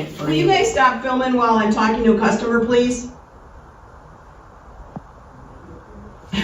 Will you guys stop filming while I'm talking to a customer, please? We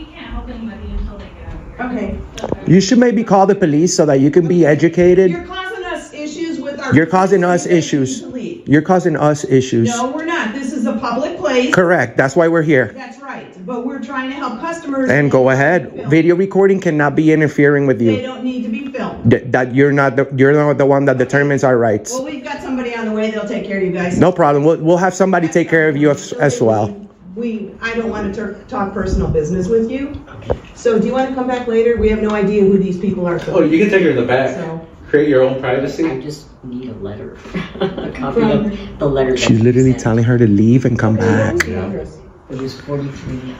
can't help anybody until they get out of here. Okay. You should maybe call the police so that you can be educated. You're causing us issues with our... You're causing us issues. You're causing us issues. No, we're not. This is a public place. Correct. That's why we're here. That's right. But we're trying to help customers. And go ahead. Video recording cannot be interfering with They you. don't need to be filmed. That you're not the one that determines our rights. Well, we've got somebody on the way. They'll take care of you guys. No problem. We'll have somebody take care of you as well. I don't want to talk personal business with you. So do you want to come back later? We have no idea who these people are. Oh, you can take her in the back. So, Create your own privacy. I just need a letter. A copy of the letter. She's literally telling her to leave and come back. what's the address? It was 43.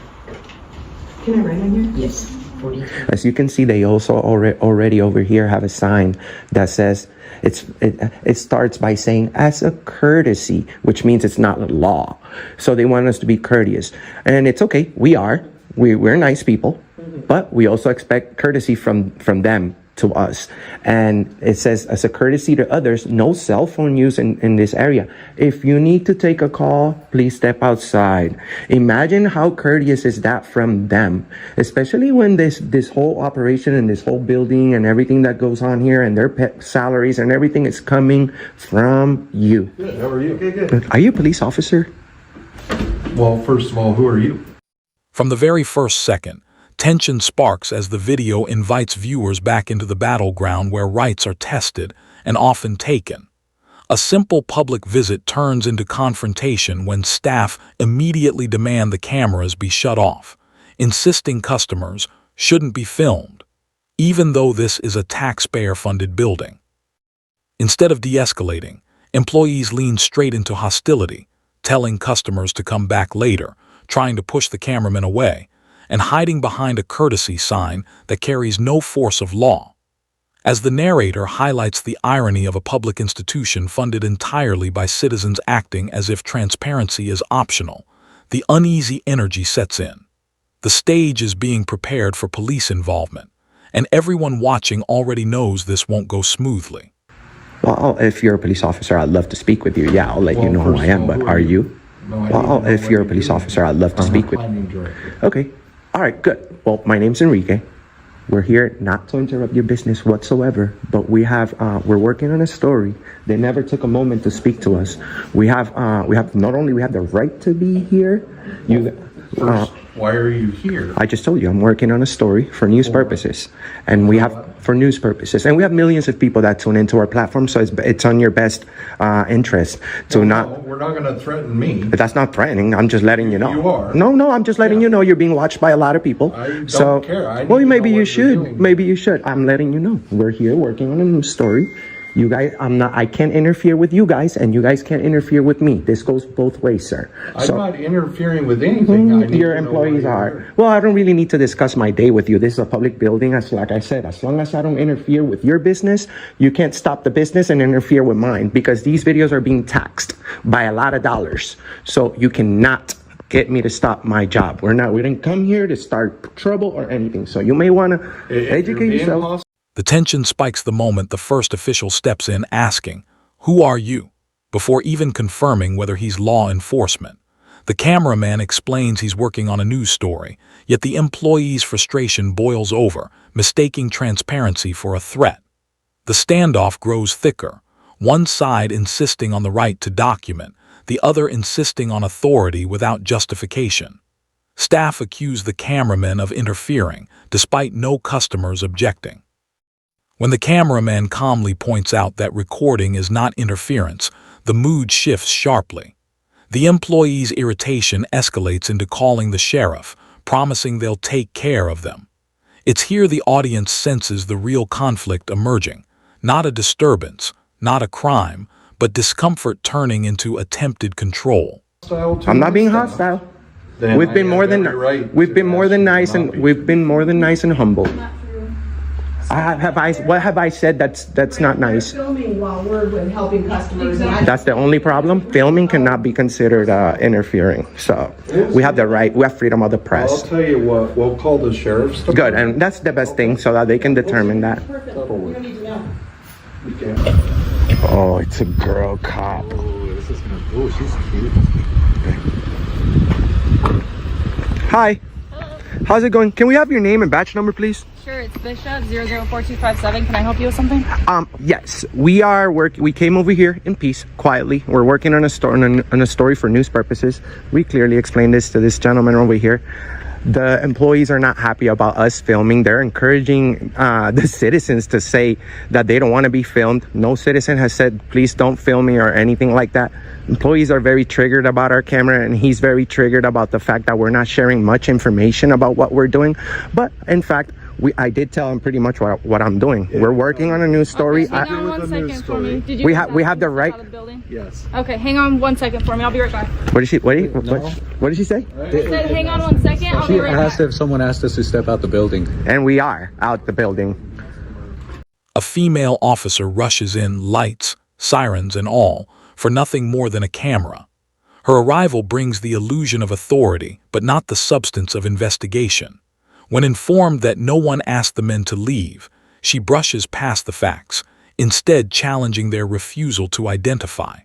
Can I write on here? Yes, 43. As you can see, they also already over here have a sign that says it starts by saying as a courtesy, which means it's not a law. So they want us to be courteous, and it's okay. We're nice people, but we also expect courtesy from them to us. And it says, as a courtesy to others, no cell phone use in this area. If you need to take a call, please step outside. Imagine how courteous is that from them, especially when this whole operation and this whole building and everything that goes on here and their pet salaries and everything is coming from you. Good. How are you? Good. Are you a police officer? Well, first of all, who are you? From the very first second, tension sparks as the video invites viewers back into the battleground where rights are tested and often taken. A simple public visit turns into confrontation when staff immediately demand the cameras be shut off, insisting customers shouldn't be filmed, even though this is a taxpayer-funded building. Instead of de-escalating, employees lean straight into hostility, telling customers to come back later, trying to push the cameraman away, and hiding behind a courtesy sign that carries no force of law. As the narrator highlights the irony of a public institution funded entirely by citizens acting as if transparency is optional, the uneasy energy sets in. The stage is being prepared for police involvement, and everyone watching already knows this won't go smoothly. Well, if you're a police officer, I'd love to speak with you. Yeah, I'll let you know who I am, but are you? No, Well, if you're a police officer, I'd love to speak with you. Okay. All right, good. Well, my name's Enrique. We're here not to interrupt your business whatsoever, but we're working on a story. They never took a moment to speak to us. We have not only we have the right to be here. First, why are you here? I just told you I'm working on a story for news purposes, and we have millions of people that tune into our platform, so it's on your best interest to not. We're not going to threaten me. But that's not threatening. I'm just letting you know. You are. No, I'm just letting you know you're being watched by a lot of people. I don't care. I need Well, to maybe know you what you're should. doing. Maybe you should. I'm letting you know. We're here working on a new story. You guys, I can't interfere with you guys, and you guys can't interfere with me. This goes both ways, sir. I'm not interfering with anything. I need Your to know employees why you're are. here. Well, I don't really need to discuss my day with you. This is a public building. Like I said, as long as I don't interfere with your business, you can't stop the business and interfere with mine, because these videos are being taxed by a lot of dollars. So you cannot get me to stop my job. We didn't come here to start trouble or anything. So you may want to If you're educate being yourself. hostile, The tension spikes the moment the first official steps in asking, "Who are you?" before even confirming whether he's law enforcement. The cameraman explains he's working on a news story, yet the employee's frustration boils over, mistaking transparency for a threat. The standoff grows thicker, one side insisting on the right to document, the other insisting on authority without justification. Staff accuse the cameraman of interfering, despite no customers objecting. When the cameraman calmly points out that recording is not interference, the mood shifts sharply. The employee's irritation escalates into calling the sheriff, promising they'll take care of them. It's here the audience senses the real conflict emerging, not a disturbance, not a crime, but discomfort turning into attempted control. I'm not being hostile. then We've been I more have than every right we've to been more ask than you to nice not and be. we've been more than nice and humble. What have I said that's not nice? Filming while we're helping customers. That's the only problem. Filming cannot be considered interfering. So we have the right. We have freedom of the I'll press. tell you what, we'll call the sheriff's Good, department. and that's the best thing, so that they can determine that. Settle with it. You don't need to know. We can't. Oh, it's a girl cop. She's cute. Hi. How's it going? Can we have your name and badge number, please? Sure, it's Bishop 004257. Can I help you with something? Yes, we came over here in peace, quietly. We're working on a story for news purposes. We clearly explained this to this gentleman over here. The employees are not happy about us filming. They're encouraging the citizens to say that they don't want to be filmed. No citizen has said, please don't film me or anything like that. Employees are very triggered about our camera, and he's very triggered about the fact that we're not sharing much information about what we're doing. But in fact, I did tell him pretty much what I'm doing. We're working on a news story. Okay, hang on one second for me. Did you we have the right. out of the building? Yes. Okay, hang on 1 second for me. I'll be right back. What did she say? I said, hang on 1 second. I'll be right back. If someone asked us to step out the building. And we are out the building. A female officer rushes in, lights, sirens, and all, for nothing more than a camera. Her arrival brings the illusion of authority, but not the substance of investigation. When informed that no one asked the men to leave, she brushes past the facts, instead challenging their refusal to identify.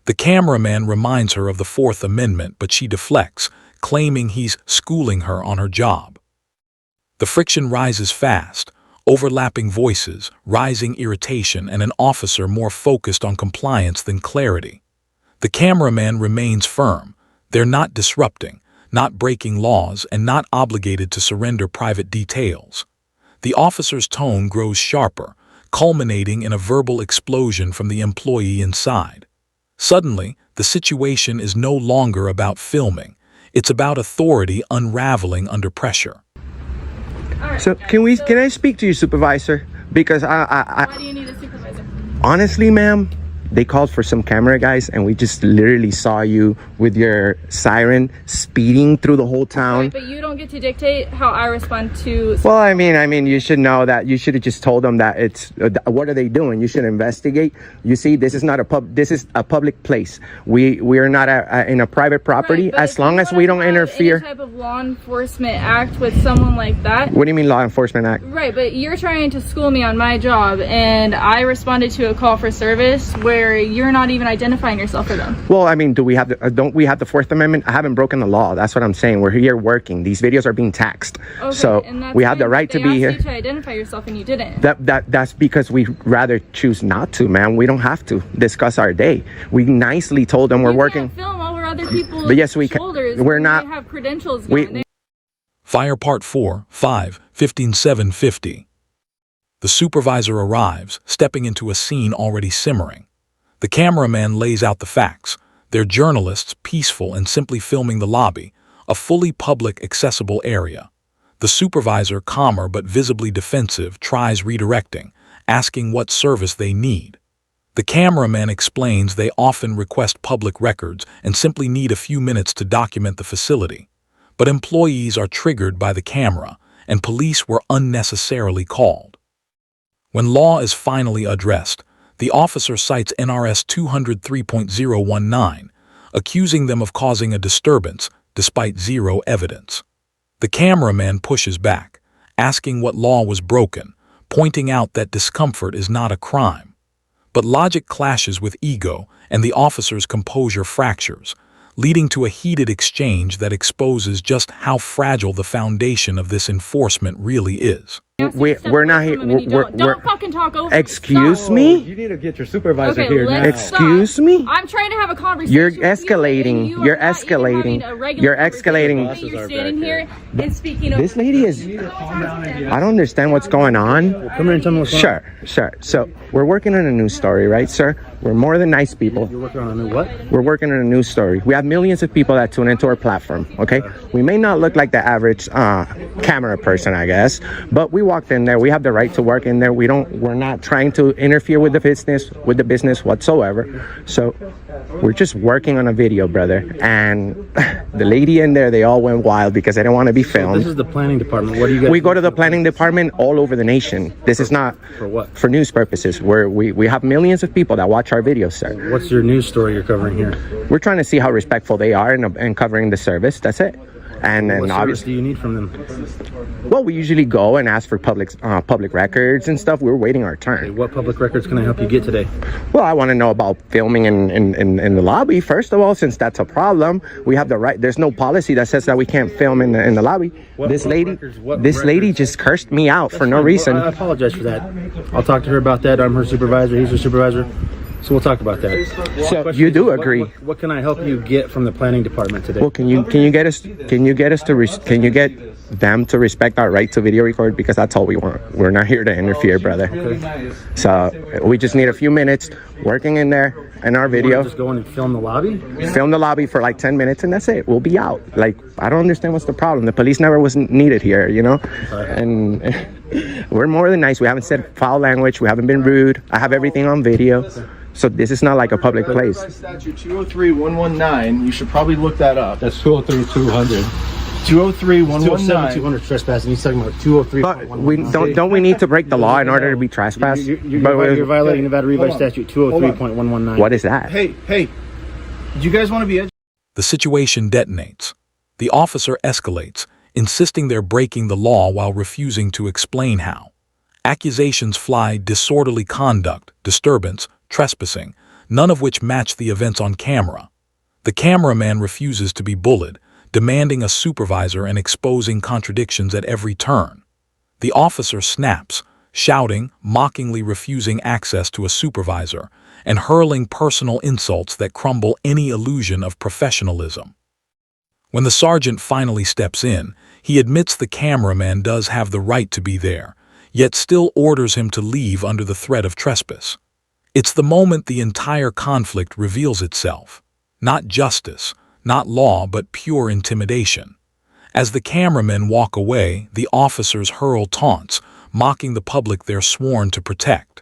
The cameraman reminds her of the Fourth Amendment, but she deflects, claiming he's schooling her on her job. The friction rises fast, overlapping voices, rising irritation, and an officer more focused on compliance than clarity. The cameraman remains firm. They're not disrupting, not breaking laws, and not obligated to surrender private details. The officer's tone grows sharper, culminating in a verbal explosion from the employee inside. Suddenly, the situation is no longer about filming. It's about authority unraveling under pressure. So can I speak to your supervisor? Because Why do you need a supervisor? honestly, ma'am, they called for some camera guys, and we just literally saw you with your siren speeding through the whole town. Right, but you don't get to dictate how I respond to... Well, I mean, you should know that. You should have just told them that it's. What are they doing? You should investigate. You see, this is not a This is a public place. We are not in a private property. Right, but as if long you as we don't wanna have interfere. any type of law enforcement act with someone like that... What do you mean, law enforcement act? Right, but you're trying to school me on my job, and I responded to a call for service where you're not even identifying yourself for them. Well, I mean, don't we have the Fourth Amendment? I haven't broken the law. That's what I'm saying. We're here working. These videos are being taxed. Okay, So and that's we have the fine, right but to be they here. asked you to identify yourself, and you didn't. That's because we rather choose not to, man. We don't have to discuss our day. We nicely told them we're You working. can't film over other people's But yes, we can. shoulders We're when not- they have credentials we- going there. Fire Part 4, 5, 15-750. The supervisor arrives, stepping into a scene already simmering. The cameraman lays out the facts. They're journalists, peaceful and simply filming the lobby, a fully public, accessible area. The supervisor, calmer but visibly defensive, tries redirecting, asking what service they need. The cameraman explains they often request public records and simply need a few minutes to document the facility. But employees are triggered by the camera, and police were unnecessarily called. When law is finally addressed, the officer cites NRS 203.019, accusing them of causing a disturbance despite zero evidence. The cameraman pushes back, asking what law was broken, pointing out that discomfort is not a crime. But logic clashes with ego, and the officer's composure fractures, leading to a heated exchange that exposes just how fragile the foundation of this enforcement really is. We're not here. Don't fucking talk over me. Excuse Stop. me? You need to get your supervisor Okay, here now. let's Excuse stop. me? I'm trying to have a conversation. You're with you, escalating. and you You're are not even escalating. having a regular You're conversation escalating. with me. You're standing here and speaking over This lady is. me. I don't understand what's going on. Come here and tell me what's Sure. So we're working on a news story, right, sir? We're more than nice people. You're working on a new what? We're working on a news story. We have millions of people that tune into our platform, okay? We may not look like the average camera person, I guess, but we walked in there. We have the right to work in there. We're not trying to interfere with the business whatsoever. So we're just working on a video, brother. And the lady in there, they all went wild because they didn't want to be filmed. This is the planning department. What do you guys? We go to the planning department all over the nation. This is not For what? for news purposes. We have millions of people that watch our videos, sir. What's your news story you're covering here? We're trying to see how respectful they are in covering the service. That's it. And then What service obviously, do you need from them? well, we usually go and ask for public records and stuff. We're waiting our turn. What public records can I help you get today? Well, I want to know about filming in the lobby, first of all, since that's a problem. We have the right. There's no policy that says that we can't film in the lobby. What This lady records? just cursed me out for no reason. I apologize for that. I'll talk to her about that. I'm her supervisor. He's her supervisor. So we'll talk about that. So Question you is, do agree? What can I help you get from the planning department today? Well, can you get them to respect our right to video record, because that's all we want. We're not here to interfere, brother. So we just need a few minutes working in there in our You wanna video. just go in and film the lobby? Film the lobby for like 10 minutes and that's it. We'll be out. Like, I don't understand what's the problem. The police never was needed here, you know? And we're more than nice. We haven't said foul language. We haven't been rude. I have everything on video. So this is not like a public place. Statute 203-119, you should probably look that up. That's 203-200. 203-119. 200 trespassing. He's talking about 203. But we don't we need to break the law in order to be trespassed? You're violating Nevada Revised Statute 203.119. What is that? Hey, do you guys want to be educated? The situation detonates. The officer escalates, insisting they're breaking the law while refusing to explain how. Accusations fly: disorderly conduct, disturbance, trespassing, none of which match the events on camera. The cameraman refuses to be bullied, demanding a supervisor and exposing contradictions at every turn. The officer snaps, shouting, mockingly refusing access to a supervisor, and hurling personal insults that crumble any illusion of professionalism. When the sergeant finally steps in, he admits the cameraman does have the right to be there, yet still orders him to leave under the threat of trespass. It's the moment the entire conflict reveals itself. Not justice, not law, but pure intimidation. As the cameramen walk away, the officers hurl taunts, mocking the public they're sworn to protect.